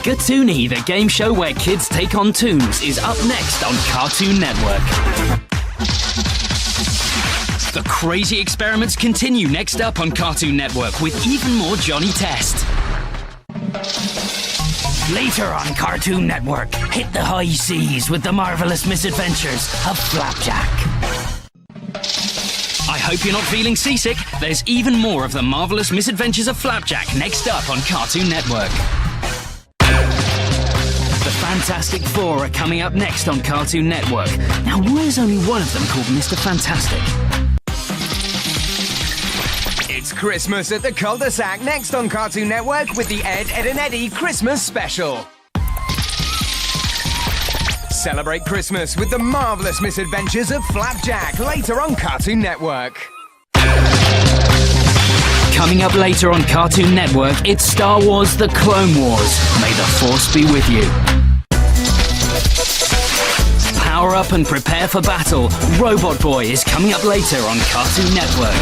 Skatoony, the game show where kids take on toons, is up next on Cartoon Network. The crazy experiments continue next up on Cartoon Network with even more Johnny Test. Later on Cartoon Network, hit the high seas with the marvelous misadventures of Flapjack. I hope you're not feeling seasick. There's even more of the marvelous misadventures of Flapjack next up on Cartoon Network. The Fantastic Four are coming up next on Cartoon Network. Now, why is only one of them called Mr. Fantastic? It's Christmas at the Cul-de-sac next on Cartoon Network with the Ed, Edd and Eddy Christmas Special. Celebrate Christmas with the marvellous misadventures of Flapjack later on Cartoon Network. Coming up later on Cartoon Network, it's Star Wars: The Clone Wars. May the Force be with you. Power up and prepare for battle. Robot Boy is coming up later on Cartoon Network.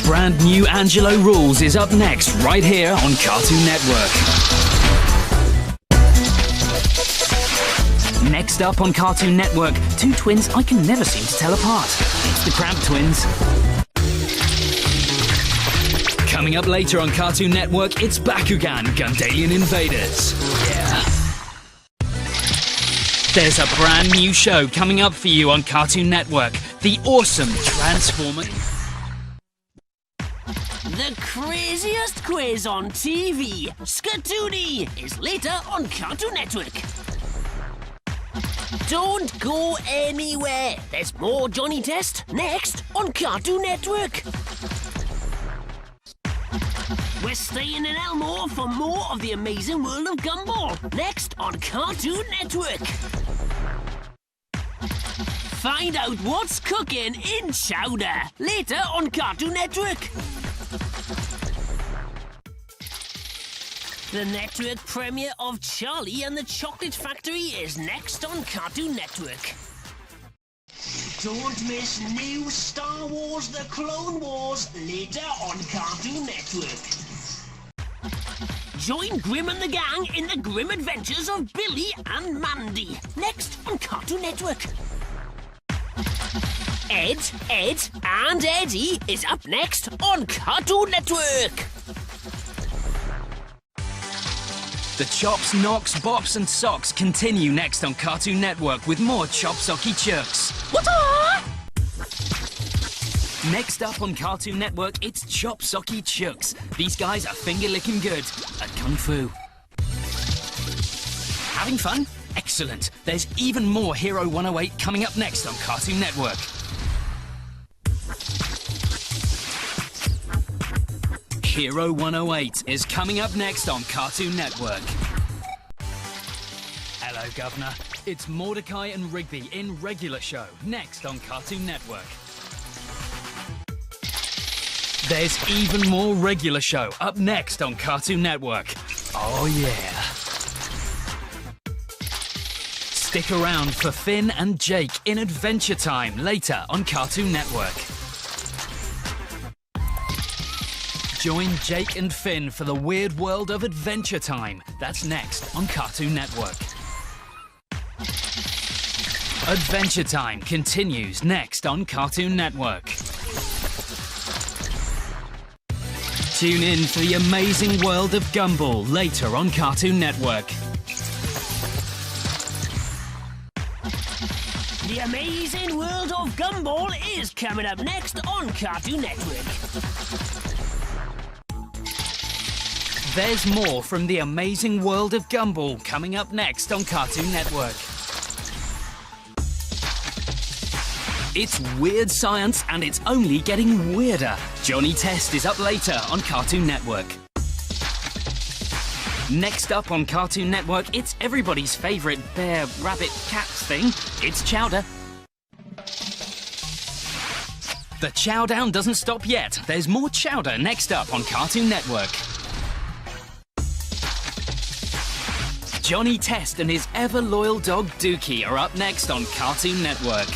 Brand new Angelo Rules is up next right here on Cartoon Network. Next up on Cartoon Network, two twins I can never seem to tell apart. It's the Crab Twins. Coming up later on Cartoon Network, it's Bakugan, Gundalian Invaders. Yeah. There's a brand new show coming up for you on Cartoon Network, the awesome Transformer. The craziest quiz on TV, Skatoony, is later on Cartoon Network. Don't go anywhere. There's more Johnny Test next on Cartoon Network. We're staying in Elmore for more of the amazing world of Gumball next on Cartoon Network. Find out what's cooking in Chowder later on Cartoon Network. The network premiere of Charlie and the Chocolate Factory is next on Cartoon Network. Don't miss new Star Wars: The Clone Wars later on Cartoon Network. Join Grim and the gang in the grim adventures of Billy and Mandy next on Cartoon Network. Ed, Edd and Eddy is up next on Cartoon Network. The Chops, Knocks, Bops and Socks continue next on Cartoon Network with more Chop Socky Chooks. Next up on Cartoon Network, it's Chop Socky Chooks. These guys are finger-licking good at Kung Fu. Having fun? Excellent. There's even more Hero 108 coming up next on Cartoon Network. Hero 108 is coming up next on Cartoon Network. Hello, Governor. It's Mordecai and Rigby in Regular Show, next on Cartoon Network. There's even more Regular Show up next on Cartoon Network. Oh, yeah. Stick around for Finn and Jake in Adventure Time later on Cartoon Network. Join Jake and Finn for the weird world of Adventure Time. That's next on Cartoon Network. Adventure Time continues next on Cartoon Network. Tune in for the amazing world of Gumball later on Cartoon Network. The amazing world of Gumball is coming up next on Cartoon Network. There's more from the amazing world of Gumball coming up next on Cartoon Network. It's weird science and it's only getting weirder. Johnny Test is up later on Cartoon Network. Next up on Cartoon Network, it's everybody's favourite bear, rabbit, cat thing. It's Chowder. The Chowdown doesn't stop yet. There's more Chowder next up on Cartoon Network. Johnny Test and his ever-loyal dog Dookie are up next on Cartoon Network.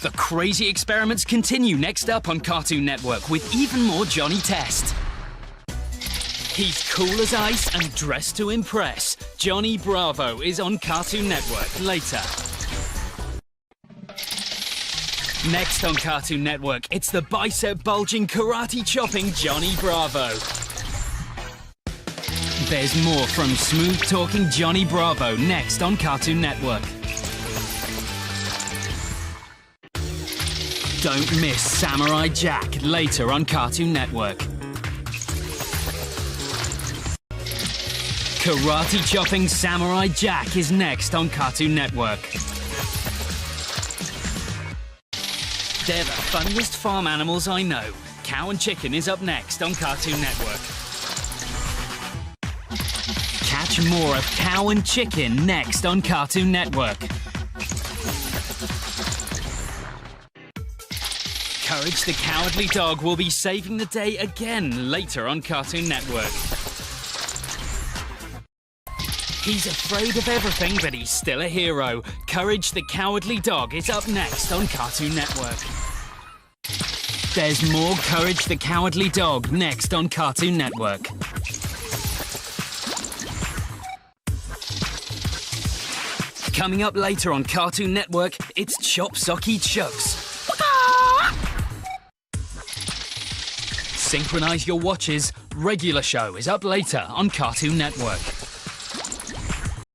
The crazy experiments continue next up on Cartoon Network with even more Johnny Test. He's cool as ice and dressed to impress. Johnny Bravo is on Cartoon Network later. Next on Cartoon Network, it's the bicep-bulging, karate-chopping Johnny Bravo. There's more from smooth-talking Johnny Bravo next on Cartoon Network. Don't miss Samurai Jack later on Cartoon Network. Karate-chopping Samurai Jack is next on Cartoon Network. They're the funniest farm animals I know. Cow and Chicken is up next on Cartoon Network. Catch more of Cow and Chicken next on Cartoon Network. Courage the Cowardly Dog will be saving the day again later on Cartoon Network. He's afraid of everything, but he's still a hero. Courage the Cowardly Dog is up next on Cartoon Network. There's more Courage the Cowardly Dog next on Cartoon Network. Coming up later on Cartoon Network, it's Chop Socky Chucks. Synchronize your watches. Regular Show is up later on Cartoon Network.